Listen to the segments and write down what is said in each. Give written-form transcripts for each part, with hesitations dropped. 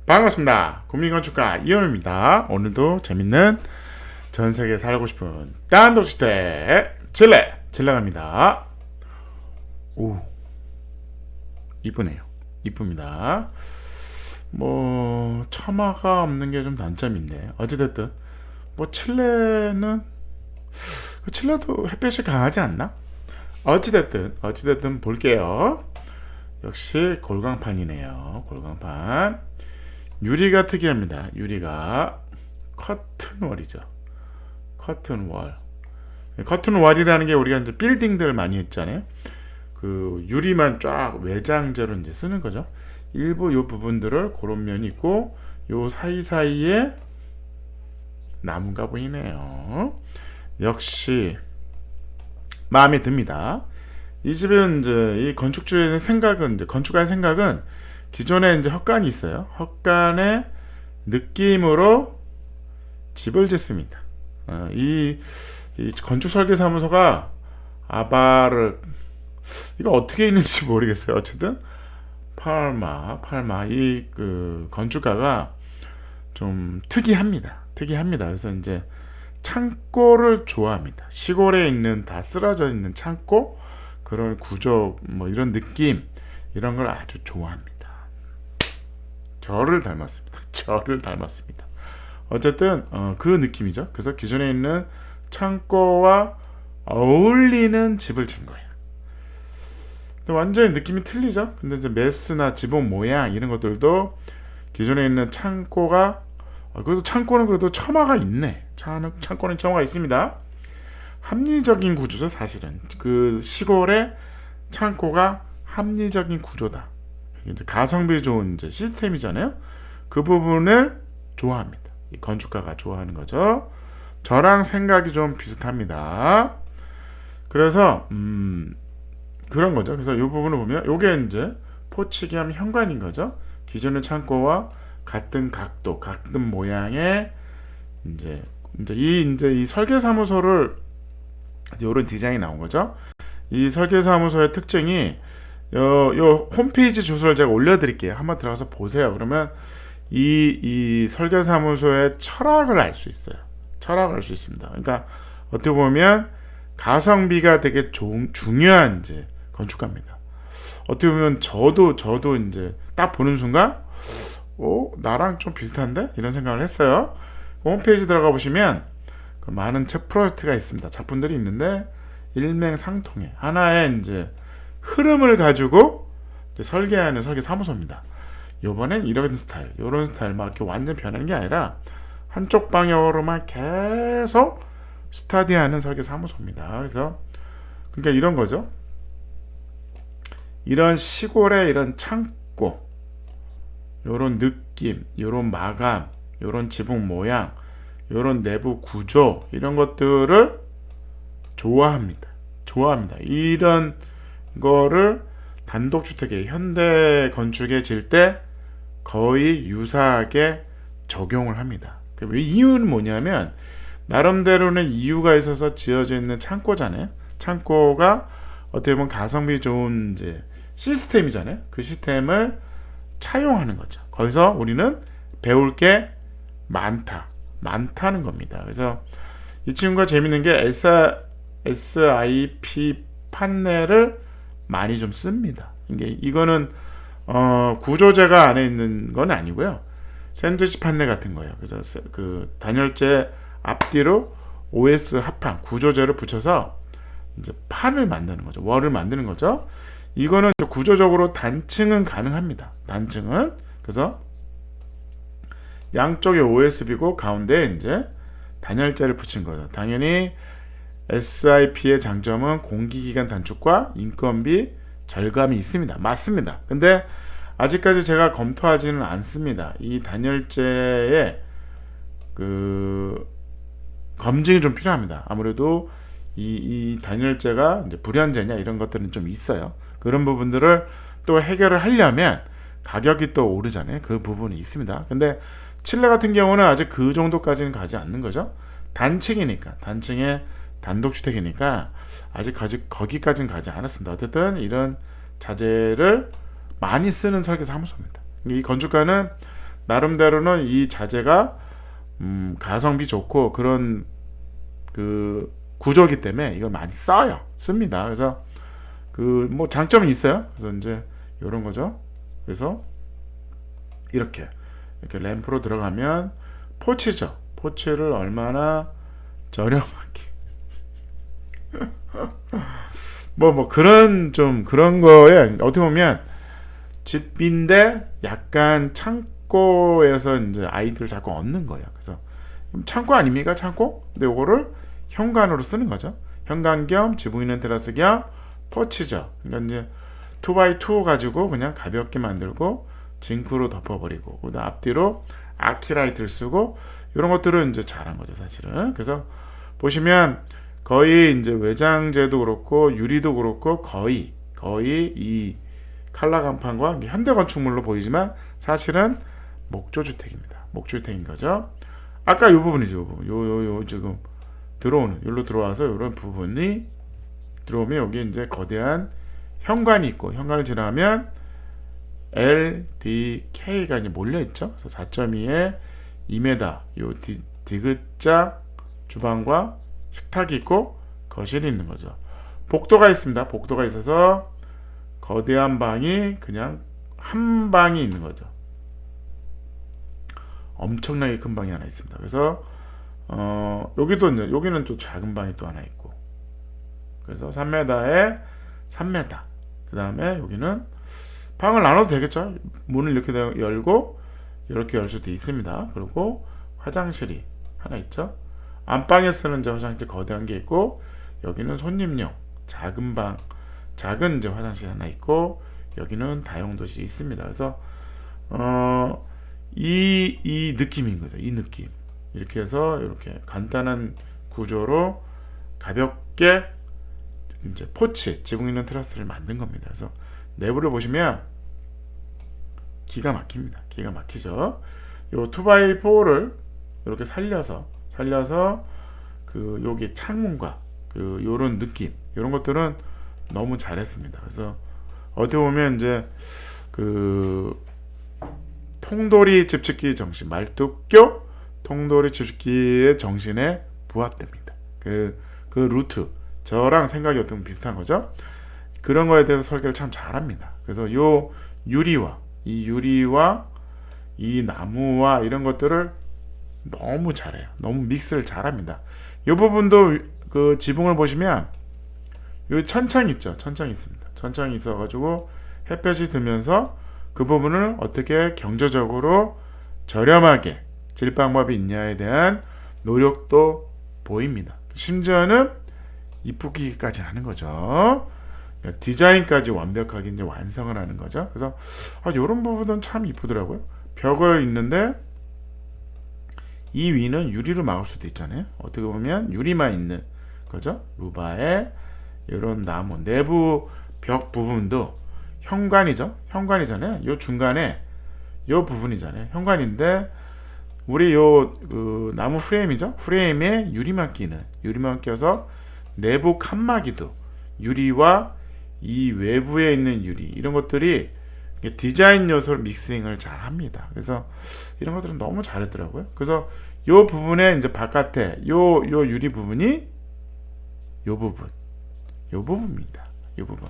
반갑습니다. 국민건축가 이현우입니다. 오늘도 재밌는 전세계 살고 싶은 딴도시대 칠레 갑니다. 오, 이쁘네요. 이쁩니다. 뭐 처마가 없는 게 좀 단점인데 어찌됐든 뭐 칠레도 햇볕이 강하지 않나? 어찌됐든 볼게요. 역시 골광판이네요. 골광판. 유리가 특이합니다. 유리가 커튼월이죠. 커튼월. 커튼월이라는 게 우리가 이제 빌딩들 많이 했잖아요. 그 유리만 쫙 외장재로 이제 쓰는 거죠. 일부 요 부분들을 그런 면이 있고 요 사이사이에 나무가 보이네요. 역시 마음에 듭니다. 이 집은 이제 이 건축주의 생각은 이제 건축가의 생각은 기존에 이제 헛간이 있어요. 헛간의 느낌으로 집을 짓습니다. 이 건축설계사무소가 아바르 이거 어떻게 있는지 모르겠어요. 어쨌든 팔마 이 그 건축가가 좀 특이합니다. 그래서 이제 창고를 좋아합니다. 시골에 있는 다 쓰러져 있는 창고 그런 구조 뭐 이런 느낌 이런 걸 아주 좋아합니다. 저를 닮았습니다. 어쨌든 그 느낌이죠. 그래서 기존에 있는 창고와 어울리는 집을 진 거예요. 완전히 느낌이 틀리죠. 근데 이제 메스나 지붕 모양 이런 것들도 기존에 있는 창고가 그래도 창고는 그래도 처마가 있네. 창고는 처마가 있습니다. 합리적인 구조죠. 사실은 그 시골의 창고가 합리적인 구조다. 이제 가성비 좋은 이제 시스템이잖아요. 그 부분을 좋아합니다. 이 건축가가 좋아하는 거죠. 저랑 생각이 좀 비슷합니다. 그래서 그런 거죠. 그래서 이 부분을 보면 이게 이제 포치기함 현관인 거죠. 기존의 창고와 같은 각도, 같은 모양의 이제 이 설계사무소를 이런 디자인이 나온 거죠. 이 설계사무소의 특징이 요 홈페이지 주소를 제가 올려드릴게요. 한번 들어가서 보세요. 그러면 이 설계사무소의 철학을 알 수 있어요. 철학을 알 수 있습니다. 그러니까 어떻게 보면 가성비가 되게 중요한 이제 건축가입니다. 어떻게 보면 저도 이제 딱 보는 순간, 나랑 좀 비슷한데 이런 생각을 했어요. 홈페이지 들어가 보시면 그 많은 책 프로젝트가 있습니다. 작품들이 있는데 일맹상통해 하나의 이제 흐름을 가지고 설계하는 설계 사무소입니다. 요번엔 이런 스타일 막 이렇게 완전 변하는 게 아니라 한쪽 방향으로만 계속 스타디하는 설계 사무소입니다. 그래서 그러니까 이런 거죠. 이런 시골의 이런 창고, 요런 느낌, 요런 마감, 요런 지붕 모양, 요런 내부 구조 이런 것들을 좋아합니다. 이런 거를 단독주택에 현대 건축에 질 때 거의 유사하게 적용을 합니다. 그 이유는 뭐냐면 나름대로는 이유가 있어서 지어져 있는 창고잖아요. 창고가 어떻게 보면 가성비 좋은 이제 시스템이잖아요. 그 시스템을 차용하는 거죠. 거기서 우리는 배울 게 많다는 겁니다. 그래서 이 친구가 재밌는 게 SIP 판넬을 많이 좀 씁니다. 이거는 구조재가 안에 있는 건 아니고요. 샌드위치 판넬 같은 거예요. 그래서 그 단열재 앞뒤로 OS 합판 구조재를 붙여서 이제 판을 만드는 거죠. 월을 만드는 거죠. 이거는 구조적으로 단층은 가능합니다. 그래서 양쪽에 OSB고 가운데 이제 단열재를 붙인 거죠. 당연히 SIP의 장점은 공기기간 단축과 인건비 절감이 있습니다. 맞습니다. 근데 아직까지 제가 검토하지는 않습니다. 이 단열재의 그 검증이 좀 필요합니다. 아무래도 이 단열재가 이제 불연재냐 이런 것들은 좀 있어요. 그런 부분들을 또 해결을 하려면 가격이 또 오르잖아요. 그 부분이 있습니다. 근데 칠레 같은 경우는 아직 그 정도까지는 가지 않는 거죠. 단층의 단독주택이니까 아직 거기까지는 가지 않았습니다. 어쨌든 이런 자재를 많이 쓰는 설계사무소입니다. 이 건축가는 나름대로는 이 자재가 가성비 좋고 그런 그 구조기 때문에 이걸 많이 씁니다. 그래서 그 뭐 장점은 있어요. 그래서 이제 이런 거죠. 그래서 이렇게 램프로 들어가면 포치죠. 포치를 얼마나 저렴하게 뭐 그런 거에 어떻게 보면 집인데 약간 창고에서 이제 아이디어를 자꾸 얻는 거예요. 그래서 창고 아닙니까? 창고? 근데 요거를 현관으로 쓰는 거죠. 현관 겸 지붕 있는 테라스 겸 포치죠. 그러니까 이제 2x2 가지고 그냥 가볍게 만들고 징크로 덮어버리고 그다음 앞뒤로 아키라이트를 쓰고 이런 것들은 이제 잘한 거죠, 사실은. 그래서 보시면 거의 이제 외장재도 그렇고 유리도 그렇고 거의 이 칼라 간판과 현대 건축물로 보이지만 사실은 목조주택입니다. 목조주택인 거죠. 아까 이 부분이죠. 이 부분. 요 지금 들어오는 여기로 들어와서 이런 부분이 들어오면 여기 이제 거대한 현관이 있고 현관을 지나면 LDK가 이제 몰려 있죠. 그래서 4.2에 2m 요 디귿자 주방과 식탁이 있고 거실이 있는 거죠. 복도가 있습니다. 복도가 있어서 거대한 방이 그냥 한 방이 있는 거죠. 엄청나게 큰 방이 하나 있습니다. 그래서 여기는 또 작은 방이 또 하나 있고 그래서 3m에 3m 그 다음에 여기는 방을 나눠도 되겠죠. 문을 이렇게 열고 이렇게 열 수도 있습니다. 그리고 화장실이 하나 있죠. 안방에 쓰는 이제 화장실 거대한 게 있고 여기는 손님용 작은 이제 화장실 하나 있고 여기는 다용도실이 있습니다. 그래서 이 느낌인 거죠. 이 느낌. 이렇게 해서 이렇게 간단한 구조로 가볍게 이제 포치, 지붕 있는 테라스를 만든 겁니다. 그래서 내부를 보시면 기가 막힙니다. 기가 막히죠. 요 2x4를 이렇게 살려서 그 여기 창문과 그 요런 느낌, 요런 것들은 너무 잘했습니다. 그래서 어떻게 보면 이제 그 통돌이 집짓기 정신, 말뚝교 통돌이 집짓기의 정신에 부합됩니다. 그 루트, 저랑 생각이 어떻게 보면 비슷한 거죠. 그런 거에 대해서 설계를 참 잘합니다. 그래서 요 유리와 이 나무와 이런 것들을 너무 잘해요. 너무 믹스를 잘합니다. 이 부분도 그 지붕을 보시면 여기 천창 있죠. 천창 있습니다. 천창이 있어가지고 햇볕이 들면서 그 부분을 어떻게 경제적으로 저렴하게 질 방법이 있냐에 대한 노력도 보입니다. 심지어는 이쁘기까지 하는 거죠. 그러니까 디자인까지 완벽하게 이제 완성을 하는 거죠. 그래서 이런 부분은 참 이쁘더라고요. 벽을 있는데 이 위는 유리로 막을 수도 있잖아요. 어떻게 보면 유리만 있는 거죠. 루바에 이런 나무 내부 벽 부분도 현관이잖아요. 요 중간에 요 부분이잖아요. 현관인데 우리 그 나무 프레임이죠. 프레임에 유리만 껴서 내부 칸막이도 유리와 이 외부에 있는 유리 이런 것들이 디자인 요소를 믹싱을 잘 합니다. 그래서 이런 것들은 너무 잘했더라고요. 그래서 요 부분에 이제 바깥에 요 유리 부분이 요 부분입니다. 요 부분.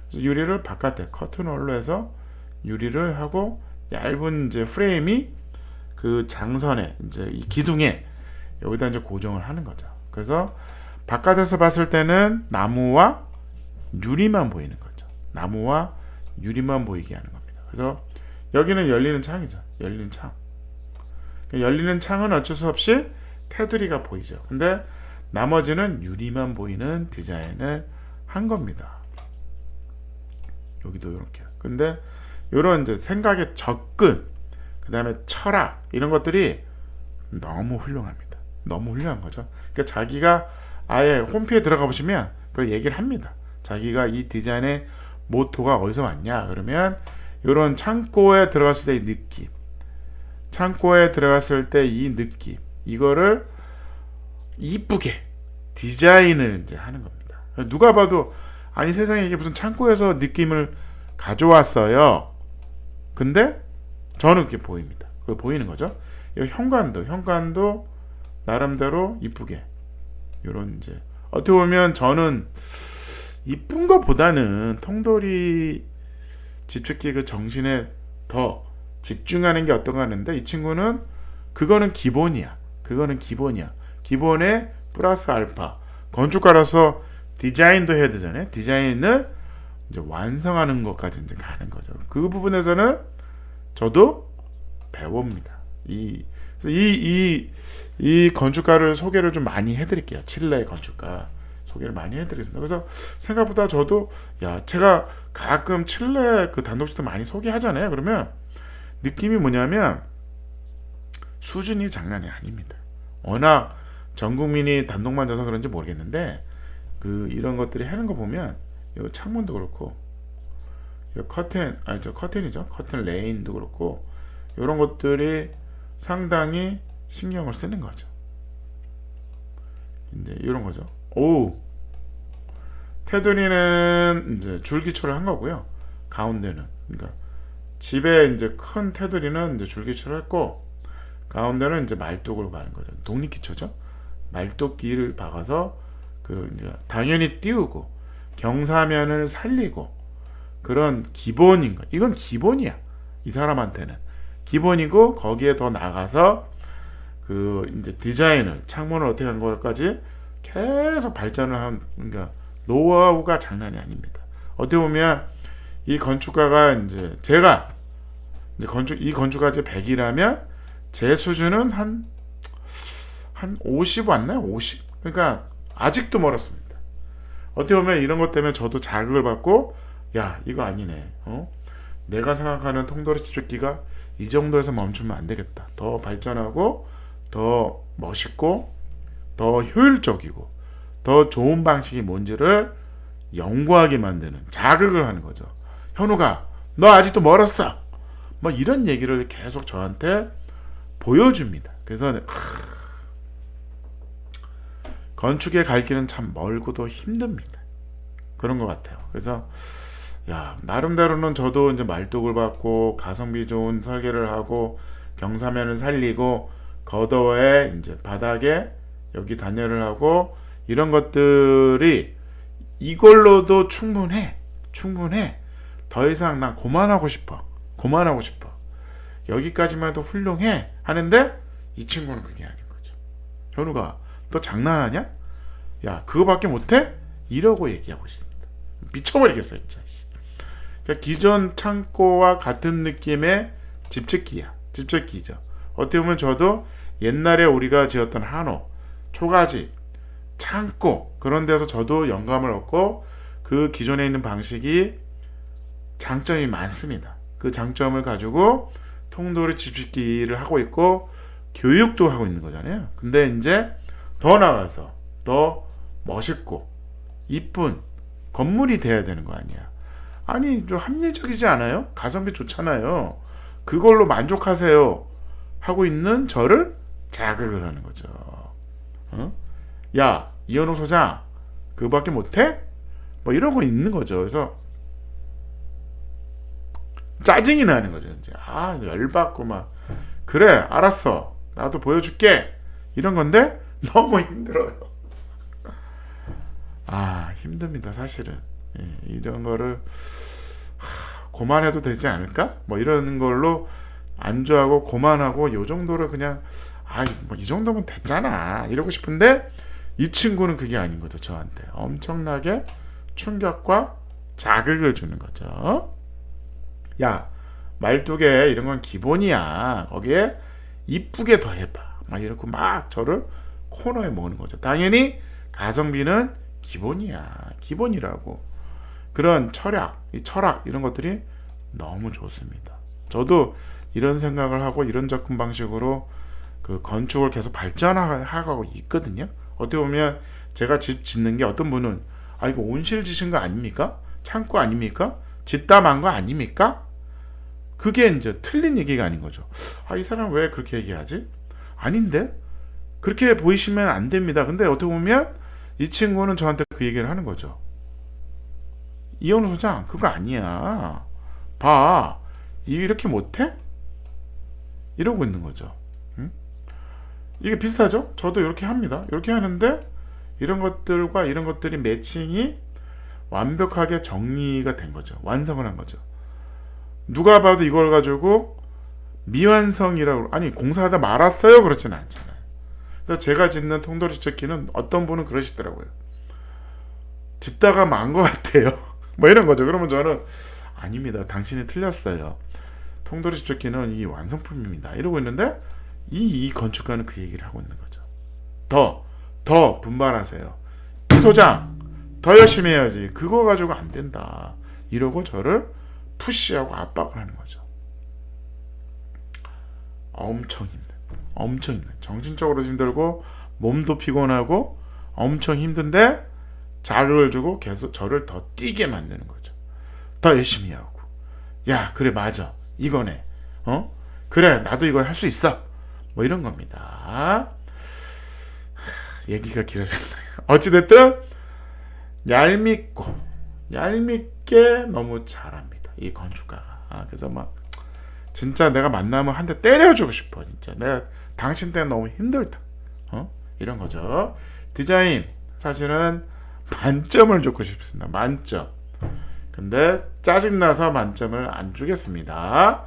그래서 유리를 바깥에 커튼홀로 해서 유리를 하고 얇은 이제 프레임이 그 장선에 이제 이 기둥에 여기다 이제 고정을 하는 거죠. 그래서 바깥에서 봤을 때는 나무와 유리만 보이는 거죠. 나무와 유리만 보이게 하는 겁니다. 그래서 여기는 열리는 창이죠. 열리는 창. 열리는 창은 어쩔 수 없이 테두리가 보이죠. 근데 나머지는 유리만 보이는 디자인을 한 겁니다. 여기도 이렇게. 근데 이런 이제 생각의 접근, 그 다음에 철학 이런 것들이 너무 훌륭합니다. 너무 훌륭한 거죠. 그러니까 자기가 아예 홈페이지에 들어가 보시면 그걸 얘기를 합니다. 자기가 이 디자인의 모토가 어디서 왔냐 그러면 이런 창고에 들어갔을 때 이 느낌, 창고에 들어갔을 때 이 느낌, 이거를 이쁘게 디자인을 이제 하는 겁니다. 누가 봐도 아니 세상에 이게 무슨 창고에서 느낌을 가져왔어요. 근데 저는 그게 보입니다. 그 보이는 거죠. 이 현관도 나름대로 이쁘게 요런 이제 어떻게 보면 저는 이쁜 것보다는 통돌이 집짓기 그 정신에 더 집중하는 게 어떤가 하는데, 이 친구는 그거는 기본이야. 기본에 플러스 알파. 건축가라서 디자인도 해야 되잖아요. 디자인을 이제 완성하는 것까지 이제 가는 거죠. 그 부분에서는 저도 배웁니다. 그래서 이 건축가를 소개를 좀 많이 해드릴게요. 칠레 건축가 소개를 많이 해드리겠습니다. 그래서 생각보다 저도 제가 가끔 칠레 그 단독주택 많이 소개하잖아요. 그러면 느낌이 뭐냐면 수준이 장난이 아닙니다. 워낙 전 국민이 단독만 져서 그런지 모르겠는데 이런 것들이 하는 거 보면 이 창문도 그렇고 이 커튼이죠. 커튼 레인도 그렇고 이런 것들이 상당히 신경을 쓰는 거죠. 이제 이런 거죠. 테두리는 이제 줄기초를 한 거고요. 가운데는 그러니까 집에 이제 큰 테두리는 이제 줄기초를 했고, 가운데는 이제 말뚝을 박은 거죠. 독립기초죠. 말뚝기를 박아서 이제 당연히 띄우고 경사면을 살리고 그런 기본인 거. 이건 기본이야. 이 사람한테는 기본이고, 거기에 더 나가서 이제 디자인을 창문을 어떻게 한 것까지 계속 발전을 한, 그러니까 노하우가 장난이 아닙니다. 어떻게 보면 이 건축가가 이제 제가 이제 이 건축가 100이라면 제 수준은 한 50 왔나요? 50? 그러니까 아직도 멀었습니다. 어떻게 보면 이런 것 때문에 저도 자극을 받고, 이거 아니네. 내가 생각하는 통돌이 집짓기가 이 정도에서 멈추면 안 되겠다. 더 발전하고 더 멋있고 더 효율적이고 더 좋은 방식이 뭔지를 연구하게 만드는, 자극을 하는 거죠. 현우가 너 아직도 멀었어. 뭐 이런 얘기를 계속 저한테 보여줍니다. 그래서 건축의 갈 길은 참 멀고도 힘듭니다. 그런 것 같아요. 그래서 나름대로는 저도 이제 말뚝을 받고 가성비 좋은 설계를 하고 경사면을 살리고 거더에 이제 바닥에 여기 단열을 하고 이런 것들이 이걸로도 충분해. 더 이상 난 그만하고 싶어. 여기까지만 해도 훌륭해 하는데, 이 친구는 그게 아닌 거죠. 현우가 너 장난하냐? 그거밖에 못해? 이러고 얘기하고 있습니다. 미쳐버리겠어요 진짜. 그러니까 기존 창고와 같은 느낌의 집짓기죠. 어떻게 보면 저도 옛날에 우리가 지었던 한옥, 초가집, 창고 그런 데서 저도 영감을 얻고 그 기존에 있는 방식이 장점이 많습니다. 그 장점을 가지고 통돌이 집짓기를 하고 있고 교육도 하고 있는 거잖아요. 근데 이제 더 나가서 더 멋있고 이쁜 건물이 돼야 되는 거 아니야. 아니 좀 합리적이지 않아요? 가성비 좋잖아요. 그걸로 만족하세요 하고 있는 저를 자극을 하는 거죠. 이현우 소장 그거밖에 못해? 뭐 이러고 있는 거죠. 그래서 짜증이 나는 거죠. 이제 열받고 막 그래 알았어 나도 보여줄게 이런 건데 너무 힘들어요. 힘듭니다 사실은. 이런 거를 그만해도 되지 않을까? 뭐 이런 걸로 안주하고 그만하고 요 정도로 그냥 뭐 이 정도면 됐잖아 이러고 싶은데, 이 친구는 그게 아닌 거죠. 저한테 엄청나게 충격과 자극을 주는 거죠. 말뚝에 이런 건 기본이야. 거기에 이쁘게 더 해봐. 막 이렇게 막 저를 코너에 모으는 거죠. 당연히 가성비는 기본이라고. 그런 철학 이런 것들이 너무 좋습니다. 저도 이런 생각을 하고 이런 접근 방식으로 그 건축을 계속 발전하고 있거든요. 어떻게 보면 제가 집 짓는 게 어떤 분은 이거 온실 지신 거 아닙니까? 창고 아닙니까? 짓담한 거 아닙니까? 그게 이제 틀린 얘기가 아닌 거죠. 이 사람 왜 그렇게 얘기하지? 아닌데? 그렇게 보이시면 안 됩니다. 근데 어떻게 보면 이 친구는 저한테 그 얘기를 하는 거죠. 이현우 소장 그거 아니야. 봐 이렇게 못해? 이러고 있는 거죠. 응? 이게 비슷하죠? 저도 이렇게 합니다. 이렇게 하는데 이런 것들과 이런 것들이 매칭이 완벽하게 정리가 된 거죠. 완성을 한 거죠. 누가 봐도 이걸 가지고 미완성이라고, 아니 공사하다 말았어요 그렇진 않잖아요. 그래서 제가 짓는 통돌이 집적기는 어떤 분은 그러시더라고요. 짓다가 만 것 같아요. 뭐 이런 거죠. 그러면 저는 아닙니다. 당신이 틀렸어요. 통돌이 집적기는 이 완성품입니다. 이러고 있는데 이 건축가는 그 얘기를 하고 있는 거죠. 더 분발하세요. 이 소장 더 열심히 해야지. 그거 가지고 안 된다. 이러고 저를 푸시하고 압박을 하는 거죠. 엄청 힘든. 정신적으로 힘들고 몸도 피곤하고 엄청 힘든데 자극을 주고 계속 저를 더 뛰게 만드는 거죠. 더 열심히 하고. 야, 그래 맞아. 이거네. 그래 나도 이거 할 수 있어. 뭐 이런 겁니다. 얘기가 길어졌네요. 어찌됐든 얄밉게 너무 잘합니다. 이 건축가가. 그래서 막 진짜 내가 만나면 한 대 때려주고 싶어. 진짜 내가 당신 때문에 너무 힘들다. 이런 거죠. 디자인 사실은 만점을 주고 싶습니다. 만점. 근데 짜증나서 만점을 안 주겠습니다.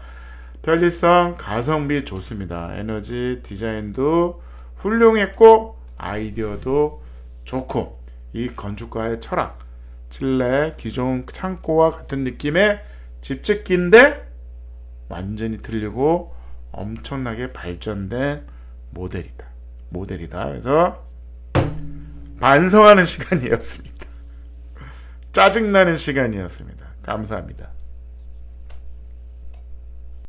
편리성, 가성비 좋습니다. 에너지, 디자인도 훌륭했고 아이디어도 좋고 이 건축가의 철학, 칠레 기존 창고와 같은 느낌의 집짓기인데 완전히 틀리고 엄청나게 발전된 모델이다. 그래서 반성하는 시간이었습니다. 짜증나는 시간이었습니다. 감사합니다.